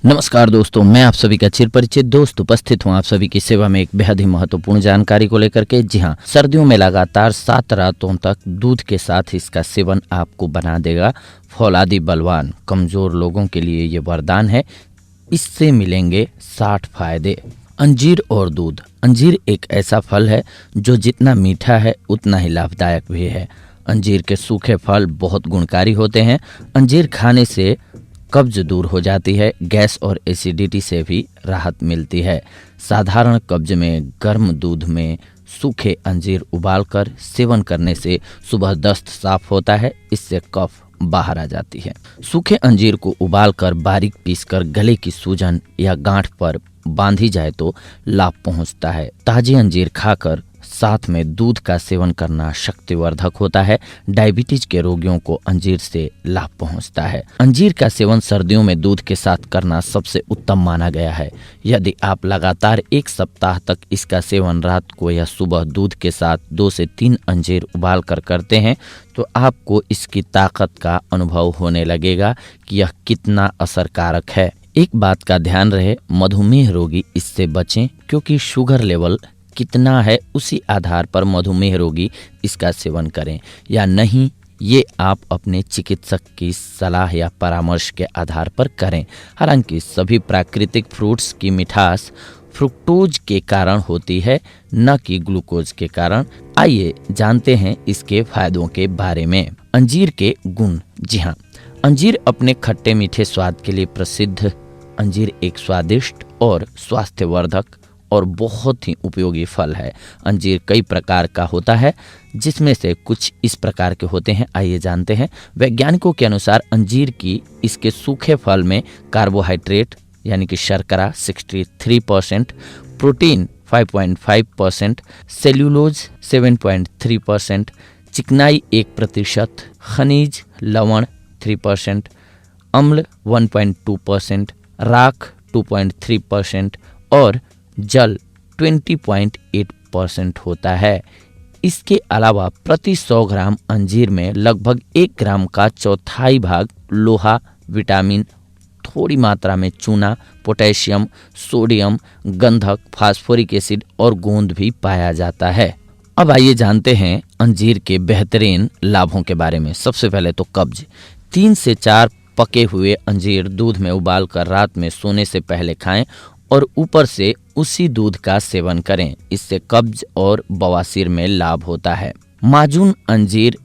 नमस्कार दोस्तों, मैं आप सभी का चिरपरिचित दोस्त उपस्थित हूं आप सभी की सेवा में एक बेहद ही महत्वपूर्ण जानकारी को लेकर के। जी हां, सर्दियों में लगातार 7 रातों तक दूध के साथ इसका सेवन आपको बना देगा फौलादी बलवान। कमजोर लोगों के लिए ये वरदान है। इससे मिलेंगे 60 फायदे। अंजीर और दूध। अंजीर एक ऐसा फल है जो जितना मीठा है उतना ही लाभदायक भी है। अंजीर के सूखे फल बहुत गुणकारी होते हैं। अंजीर खाने से कब्ज दूर हो जाती है। गैस और एसिडिटी से भी राहत मिलती है। साधारण कब्ज में गर्म दूध में सूखे अंजीर उबालकर सेवन करने से सुबह दस्त साफ होता है। इससे कफ बाहर आ जाती है। सूखे अंजीर को उबालकर बारीक पीसकर गले की सूजन या गांठ पर बांधी जाए तो लाभ पहुंचता है। ताजी अंजीर खाकर साथ में दूध का सेवन करना शक्तिवर्धक होता है। डायबिटीज के रोगियों को अंजीर से लाभ पहुंचता है। अंजीर का सेवन सर्दियों में दूध के साथ करना सबसे उत्तम माना गया है। यदि आप लगातार 1 सप्ताह तक इसका सेवन रात को या सुबह दूध के साथ 2 से 3 अंजीर उबाल कर करते हैं तो आपको इसकी ताकत का अनुभव होने लगेगा कि यह कितना असरकारक है। एक बात का ध्यान रहे, मधुमेह रोगी इससे बचें, क्योंकि शुगर लेवल कितना है उसी आधार पर मधुमेह रोगी इसका सेवन करें या नहीं, ये आप अपने चिकित्सक की सलाह या परामर्श के आधार पर करें। हालांकि सभी प्राकृतिक फ्रूट्स की मिठास फ्रुक्टोज के कारण होती है, न कि ग्लूकोज के कारण। आइए जानते हैं इसके फायदों के बारे में। अंजीर के गुण। जी हाँ, अंजीर अपने खट्टे मीठे स्वाद के लिए प्रसिद्ध। अंजीर एक स्वादिष्ट और स्वास्थ्यवर्धक और बहुत ही उपयोगी फल है। अंजीर कई प्रकार का होता है, जिसमें से कुछ इस प्रकार के होते हैं। आइए जानते हैं। वैज्ञानिकों के अनुसार अंजीर की इसके सूखे फल में कार्बोहाइड्रेट यानी कि शर्करा 63%, प्रोटीन 5.5%, सेल्यूलोज 7.3%, चिकनाई 1%, खनिज लवण 3%, अम्ल 1.2%, राख 2.3% और जल 20.8% होता है। इसके अलावा प्रति 100 ग्राम अंजीर में लगभग 1 ग्राम का चौथाई भाग लोहा, विटामिन, थोड़ी मात्रा में चूना, पोटेशियम, सोडियम, गंधक, फास्फोरिक एसिड और गोंद भी पाया जाता है। अब आइए जानते हैं अंजीर के बेहतरीन लाभों के बारे में। सबसे पहले तो कब्ज। 3 से 4 पके हुए अंजीर दूध में उबालकर रात में सोने से पहले खाएं और ऊपर से उसी दूध का सेवन करें। इससे कब्ज और बवासीर में लाभ होता है। माजून अंजीर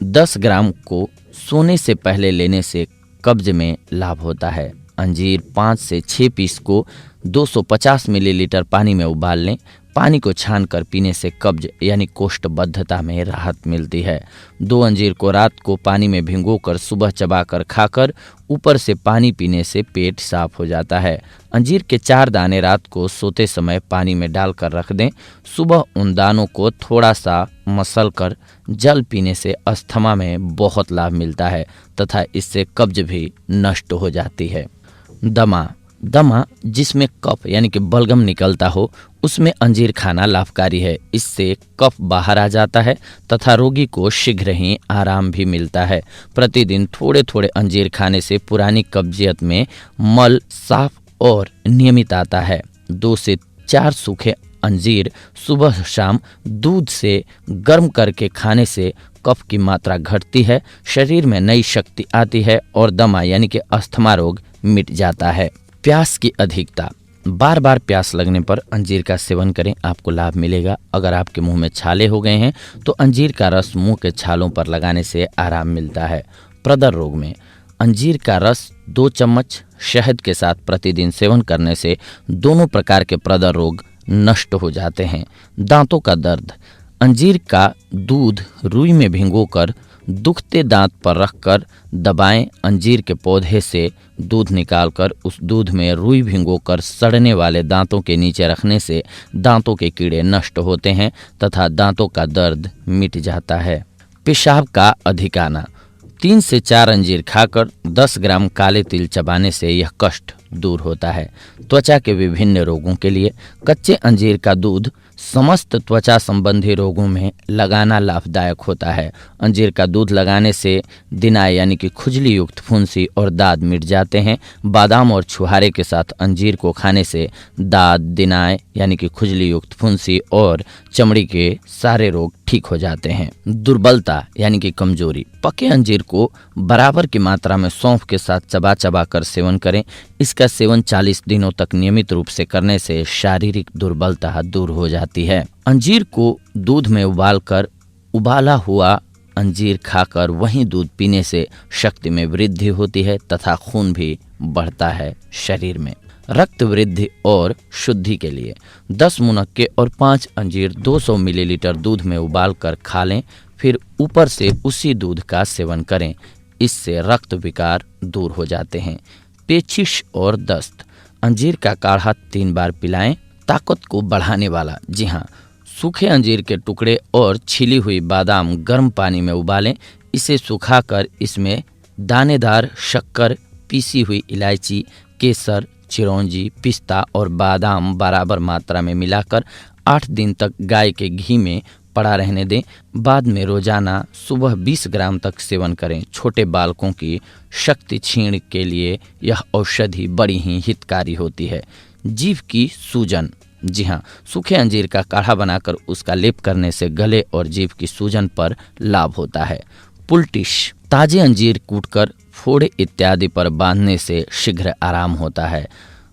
10 ग्राम को सोने से पहले लेने से कब्ज में लाभ होता है। अंजीर 5 से 6 पीस को 250 मिलीलीटर पानी में उबाल लें। पानी को छानकर पीने से कब्ज यानी कोष्ठबद्धता में राहत मिलती है। 2 अंजीर को रात को पानी में भिगोकर सुबह चबाकर खाकर ऊपर से पानी पीने से पेट साफ हो जाता है। अंजीर के 4 दाने रात को सोते समय पानी में डालकर रख दें। सुबह उन दानों को थोड़ा सा मसलकर जल पीने से अस्थमा में बहुत लाभ मिलता है तथा इससे कब्ज भी नष्ट हो जाती है। दमा जिसमें कफ यानी कि बलगम निकलता हो, उसमें अंजीर खाना लाभकारी है। इससे कफ बाहर आ जाता है तथा रोगी को शीघ्र ही आराम भी मिलता है। प्रतिदिन थोड़े थोड़े अंजीर खाने से पुरानी कब्जियत में मल साफ और नियमित आता है। 2 से 4 सूखे अंजीर सुबह शाम दूध से गर्म करके खाने से कफ की मात्रा घटती है, शरीर में नई शक्ति आती है और दमा यानी कि अस्थमा रोग मिट जाता है। प्यास की अधिकता। बार बार प्यास लगने पर अंजीर का सेवन करें, आपको लाभ मिलेगा। अगर आपके मुंह में छाले हो गए हैं तो अंजीर का रस मुंह के छालों पर लगाने से आराम मिलता है। प्रदर रोग में अंजीर का रस 2 चम्मच शहद के साथ प्रतिदिन सेवन करने से दोनों प्रकार के प्रदर रोग नष्ट हो जाते हैं। दांतों का दर्द। अंजीर का दूध रुई में भिगोकर दुखते दांत पर रखकर दबाएं। अंजीर के पौधे से दूध निकालकर उस दूध में रुई भिगोकर सड़ने वाले दांतों के नीचे रखने से दांतों के कीड़े नष्ट होते हैं तथा दांतों का दर्द मिट जाता है। पेशाब का अधिक आना। 3 से 4 अंजीर खाकर 10 ग्राम काले तिल चबाने से यह कष्ट दूर होता है। त्वचा के विभिन्न रोगों के लिए कच्चे अंजीर का दूध समस्त त्वचा संबंधी रोगों में लगाना लाभदायक होता है। अंजीर का दूध लगाने से दिनाय यानी कि खुजली युक्त फुंसी और दाद मिट जाते हैं। बादाम और छुहारे के साथ अंजीर को खाने से दाद, दिनाय यानी कि खुजली युक्त फुंसी और चमड़ी के सारे रोग ठीक हो जाते हैं। दुर्बलता यानी कि कमजोरी, पके अंजीर को बराबर की मात्रा में सौंफ के साथ चबा चबा कर सेवन करें। इसका सेवन 40 दिनों तक नियमित रूप से करने से शारीरिक दुर्बलता दूर हो जाती है। अंजीर को दूध में उबालकर उबाला हुआ अंजीर खाकर वहीं दूध पीने से शक्ति में वृद्धि होती है तथा खून भी बढ़ता है शरीर में। रक्त वृद्धि और शुद्धि के लिए 10 मुनक्के और 5 अंजीर 200 मिलीलीटर दूध में उबालकर खा लें, फिर ऊपर से उसी दूध का सेवन करें। इससे रक्त विकार दूर हो जाते हैं। पेचिश और दस्त, अंजीर का काढ़ा 3 बार पिलाएं। ताकत को बढ़ाने वाला, जी हाँ, सूखे अंजीर के टुकड़े और छिली हुई बादाम गर्म पानी में उबालें। इसे सुखाकर इसमें दानेदार शक्कर, पीसी हुई इलायची, केसर, चिरौंजी, पिस्ता और बादाम बराबर मात्रा में मिलाकर 8 दिन तक गाय के घी में पड़ा रहने दें। बाद में रोजाना सुबह 20 ग्राम तक सेवन करें। छोटे बालकों की शक्ति क्षीण के लिए यह औषधि बड़ी ही हितकारी होती है। जीभ की सूजन, जी हाँ, सूखे अंजीर का काढ़ा बनाकर उसका लेप करने से गले और जीभ की सूजन पर लाभ होता है। पुलटिश, ताजे अंजीर कूटकर फोड़े इत्यादि पर बांधने से शीघ्र आराम होता है।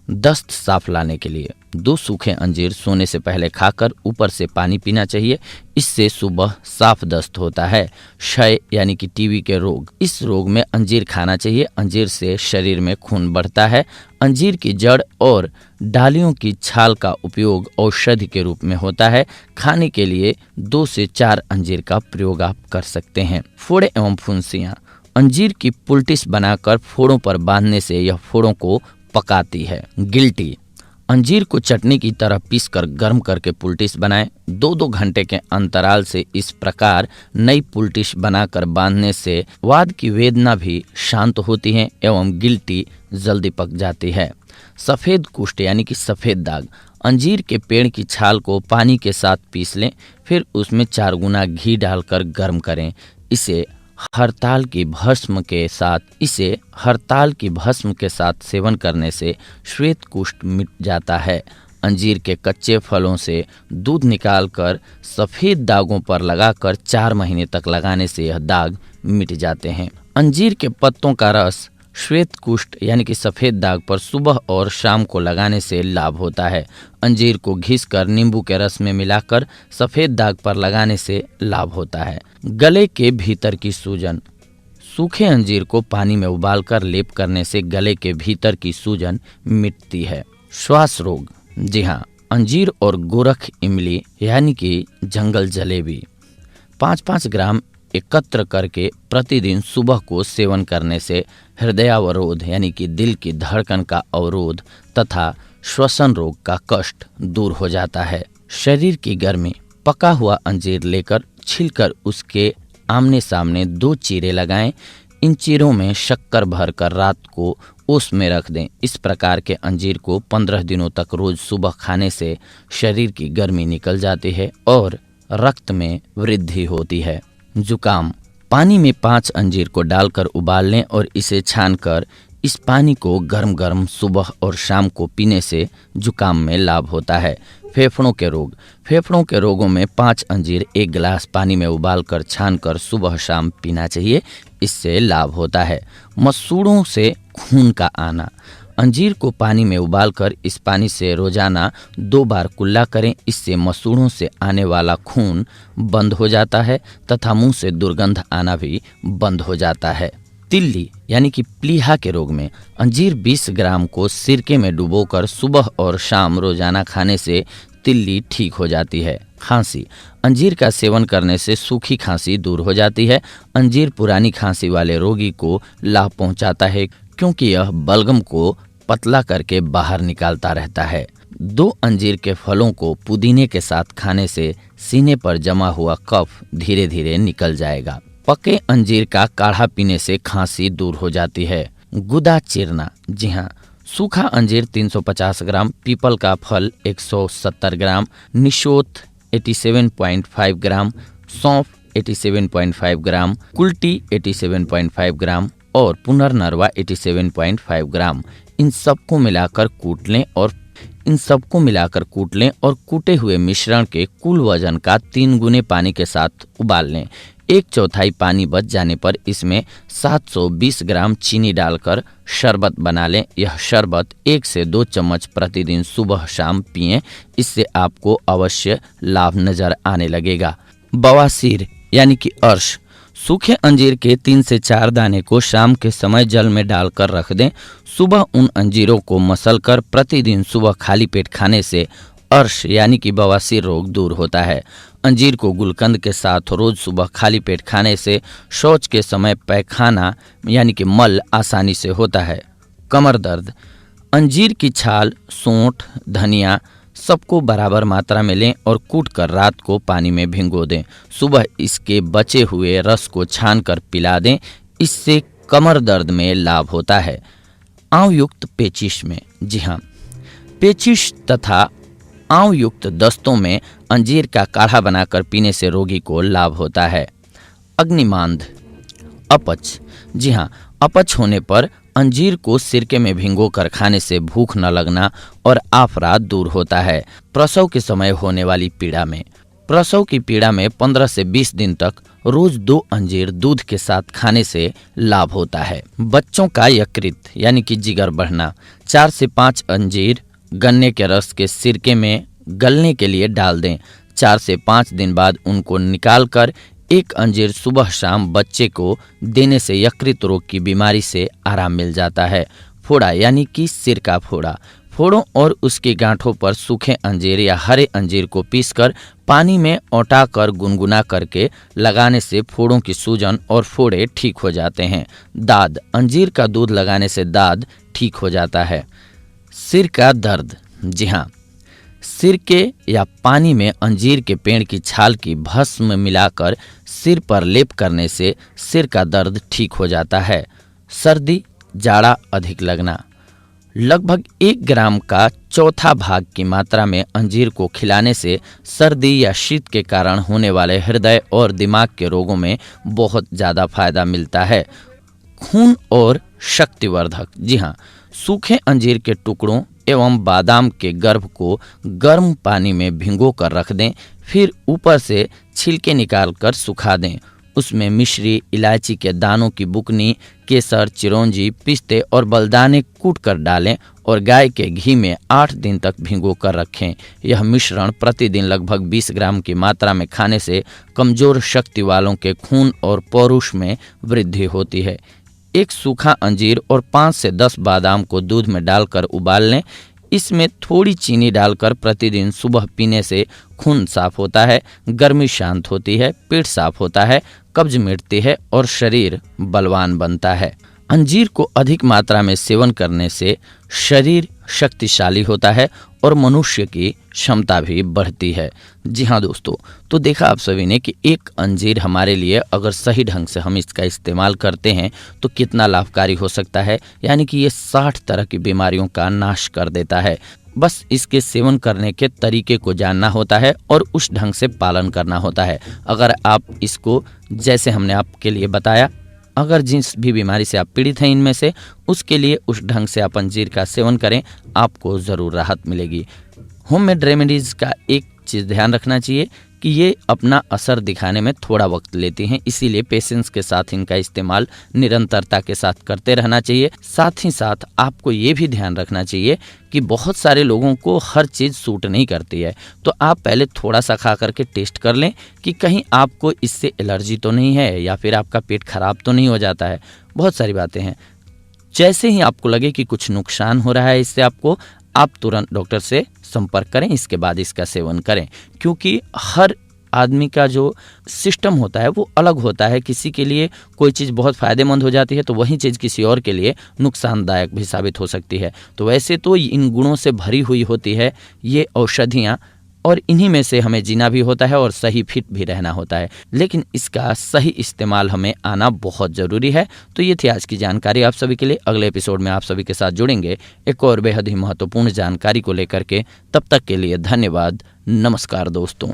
दस्त साफ लाने के लिए 2 सूखे अंजीर सोने से पहले खाकर ऊपर से पानी पीना चाहिए। इससे सुबह साफ दस्त होता है। क्षय यानी कि टीबी के रोग, इस रोग में अंजीर खाना चाहिए। अंजीर से शरीर में खून बढ़ता है। अंजीर की जड़ और डालियों की छाल का उपयोग औषधि के रूप में होता है। खाने के लिए 2 से 4 अंजीर का प्रयोग आप कर सकते हैं। फोड़े एवं फुंसियाँ, अंजीर की पुलटिस बनाकर फोड़ों पर बांधने से यह फोड़ों को पकाती है। गिल्टी, अंजीर को चटनी की तरह पीसकर गर्म करके पुलटिस बनाएं। 2-2 घंटे के अंतराल से इस प्रकार नई पुलटिस बनाकर बांधने से वाद की वेदना भी शांत होती है एवं गिल्टी जल्दी पक जाती है। सफ़ेद कुष्ठ यानी कि सफ़ेद दाग, अंजीर के पेड़ की छाल को पानी के साथ पीस लें, फिर उसमें 4 गुना घी डालकर गर्म करें। इसे हरताल की भस्म के साथ सेवन करने से श्वेत कुष्ठ मिट जाता है। अंजीर के कच्चे फलों से दूध निकालकर सफ़ेद दागों पर लगाकर 4 महीने तक लगाने से यह दाग मिट जाते हैं। अंजीर के पत्तों का रस श्वेत कुष्ठ यानी कि सफ़ेद दाग पर सुबह और शाम को लगाने से लाभ होता है। अंजीर को घिसकर नींबू के रस में मिलाकर सफ़ेद दाग पर लगाने से लाभ होता है। गले के भीतर की सूजन, सूखे अंजीर को पानी में उबालकर लेप करने से गले के भीतर की सूजन मिटती है। श्वास रोग, जी हाँ, अंजीर और गोरख इमली यानी कि जंगल जलेबी 5-5 ग्राम एकत्र करके प्रतिदिन सुबह को सेवन करने से हृदयावरोध यानी कि दिल की धड़कन का अवरोध तथा श्वसन रोग का कष्ट दूर हो जाता है। शरीर की गर्मी, पका हुआ अंजीर लेकर छिलकर उसके आमने सामने 2 चीरे लगाएं। इन चीरों में शक्कर भरकर रात को ओस में रख दें। इस प्रकार के अंजीर को 15 दिनों तक रोज सुबह खाने से शरीर की गर्मी निकल जाती है और रक्त में वृद्धि होती है। जुकाम, पानी में 5 अंजीर को डालकर उबाल लें और इसे छानकर इस पानी को गर्म गर्म सुबह और शाम को पीने से जुकाम में लाभ होता है। फेफड़ों के रोग, फेफड़ों के रोगों में 5 अंजीर 1 गिलास पानी में उबालकर छानकर सुबह शाम पीना चाहिए। इससे लाभ होता है। मसूड़ों से खून का आना, अंजीर को पानी में उबालकर इस पानी से रोजाना 2 बार कुल्ला करें। इससे मसूड़ों से आने वाला खून बंद हो जाता है तथा मुंह से दुर्गंध आना भी बंद हो जाता है। तिल्ली यानी कि प्लीहा के रोग में अंजीर 20 ग्राम को सिरके में डुबोकर सुबह और शाम रोजाना खाने से तिल्ली ठीक हो जाती है। खांसी, अंजीर का सेवन करने से सूखी खांसी दूर हो जाती है। अंजीर पुरानी खांसी वाले रोगी को लाभ पहुंचाता है क्योंकि यह बलगम को पतला करके बाहर निकालता रहता है। 2 अंजीर के फलों को पुदीने के साथ खाने से सीने पर जमा हुआ कफ धीरे धीरे निकल जाएगा। पके अंजीर का काढ़ा पीने से खांसी दूर हो जाती है। गुदा चीरना, जी हाँ, सूखा अंजीर 350 ग्राम, पीपल का फल 170 ग्राम, निशोथ 87.5 ग्राम, सौंफ 87.5 ग्राम, कुल्टी 87.5 ग्राम और पुनर्नरवा 87.5 ग्राम। इन सबको मिलाकर कूट लें और कूटे हुए मिश्रण के कुल वजन का 3 गुने पानी के साथ उबाल लें। 1/4 पानी बच जाने पर इसमें 720 ग्राम चीनी डालकर शरबत बना लें। यह शरबत 1 से 2 चम्मच प्रतिदिन सुबह शाम पिएं। इससे आपको अवश्य लाभ नजर आने लगेगा। बवासीर यानी कि अर्श। सूखे अंजीर के 3 से 4 दाने को शाम के समय जल में डालकर रख दें। सुबह उन अंजीरों को मसलकर प्रतिदिन सुबह खाली पेट खाने से अर्श यानी कि बवासीर रोग दूर होता है। अंजीर को गुलकंद के साथ रोज सुबह खाली पेट खाने से शौच के समय पैखाना यानी कि मल आसानी से होता है। कमर दर्द। अंजीर की छाल, सोंठ, धनिया सबको बराबर मात्रा में लें और कूटकर रात को पानी में भिगो दें। सुबह इसके बचे हुए रस को छानकर पिला दें। इससे कमर दर्द में लाभ होता है। आंव युक्त पेचिश में, जी हाँ, पेचिश तथा आंव युक्त दस्तों में अंजीर का काढ़ा बनाकर पीने से रोगी को लाभ होता है। अग्निमांद, अपच। जी हाँ, अपच होने पर अंजीर को सिरके में भिगोकर खाने से भूख न लगना और आफरा दूर होता है। प्रसव के समय होने वाली पीड़ा में, प्रसव की पीड़ा में 15 से 20 दिन तक रोज 2 अंजीर दूध के साथ खाने से लाभ होता है। बच्चों का यकृत यानी कि जिगर बढ़ना। 4 से 5 अंजीर गन्ने के रस के सिरके में गलने के लिए डाल दें। 4 से 5 दिन बाद उनको निकालकर 1 अंजीर सुबह शाम बच्चे को देने से यकृत रोग की बीमारी से आराम मिल जाता है। फोड़ा यानी कि सिर का फोड़ा। फोड़ों और उसकी गांठों पर सूखे अंजीर या हरे अंजीर को पीसकर पानी में औटाकर गुनगुना करके लगाने से फोड़ों की सूजन और फोड़े ठीक हो जाते हैं। दाद। अंजीर का दूध लगाने से दाद ठीक हो जाता है। सिर का दर्द। जी हाँ, सिरके या पानी में अंजीर के पेड़ की छाल की भस्म मिलाकर सिर पर लेप करने से सिर का दर्द ठीक हो जाता है। सर्दी, जाड़ा अधिक लगना। लगभग 1 ग्राम का चौथा भाग की मात्रा में अंजीर को खिलाने से सर्दी या शीत के कारण होने वाले हृदय और दिमाग के रोगों में बहुत ज़्यादा फायदा मिलता है। खून और शक्तिवर्धक। जी हाँ, सूखे अंजीर के टुकड़ों एवं बादाम के गर्भ को गर्म पानी में भिगो कर रख दें। फिर ऊपर से छिलके निकालकर सुखा दें। उसमें मिश्री, इलायची के दानों की बुकनी, केसर, चिरौंजी, पिस्ते और बलदाने कूट कर डालें और गाय के घी में 8 दिन तक भिगो कर रखें। यह मिश्रण प्रतिदिन लगभग 20 ग्राम की मात्रा में खाने से कमजोर शक्ति वालों के खून और पौरुष में वृद्धि होती है। 1 सूखा अंजीर और 5 से 10 बादाम को दूध में डालकर उबाल लें। इसमें थोड़ी चीनी डालकर प्रतिदिन सुबह पीने से खून साफ होता है, गर्मी शांत होती है, पेट साफ होता है, कब्ज मिटती है और शरीर बलवान बनता है। अंजीर को अधिक मात्रा में सेवन करने से शरीर शक्तिशाली होता है और मनुष्य की क्षमता भी बढ़ती है। जी हाँ दोस्तों, तो देखा आप सभी ने कि एक अंजीर हमारे लिए अगर सही ढंग से हम इसका इस्तेमाल करते हैं तो कितना लाभकारी हो सकता है। यानी कि ये 60 तरह की बीमारियों का नाश कर देता है। बस इसके सेवन करने के तरीके को जानना होता है और उस ढंग से पालन करना होता है। अगर आप इसको जैसे हमने आपके लिए बताया, अगर जिस भी बीमारी से आप पीड़ित हैं इनमें से, उसके लिए उस ढंग से आप अंजीर का सेवन करें, आपको ज़रूर राहत मिलेगी। होममेड रेमेडीज़ का एक चीज़ ध्यान रखना चाहिए कि ये अपना असर दिखाने में थोड़ा वक्त लेती हैं, इसीलिए पेशेंस के साथ इनका इस्तेमाल निरंतरता के साथ करते रहना चाहिए। साथ ही साथ आपको ये भी ध्यान रखना चाहिए कि बहुत सारे लोगों को हर चीज़ सूट नहीं करती है, तो आप पहले थोड़ा सा खा करके टेस्ट कर लें कि कहीं आपको इससे एलर्जी तो नहीं है या फिर आपका पेट खराब तो नहीं हो जाता है। बहुत सारी बातें हैं। जैसे ही आपको लगे कि कुछ नुकसान हो रहा है इससे आपको, आप तुरंत डॉक्टर से संपर्क करें, इसके बाद इसका सेवन करें। क्योंकि हर आदमी का जो सिस्टम होता है वो अलग होता है। किसी के लिए कोई चीज़ बहुत फ़ायदेमंद हो जाती है तो वही चीज़ किसी और के लिए नुकसानदायक भी साबित हो सकती है। तो वैसे तो इन गुणों से भरी हुई होती है ये औषधियाँ, और इन्हीं में से हमें जीना भी होता है और सही फिट भी रहना होता है, लेकिन इसका सही इस्तेमाल हमें आना बहुत ज़रूरी है। तो ये थी आज की जानकारी आप सभी के लिए। अगले एपिसोड में आप सभी के साथ जुड़ेंगे एक और बेहद ही महत्वपूर्ण जानकारी को लेकर के। तब तक के लिए धन्यवाद। नमस्कार दोस्तों।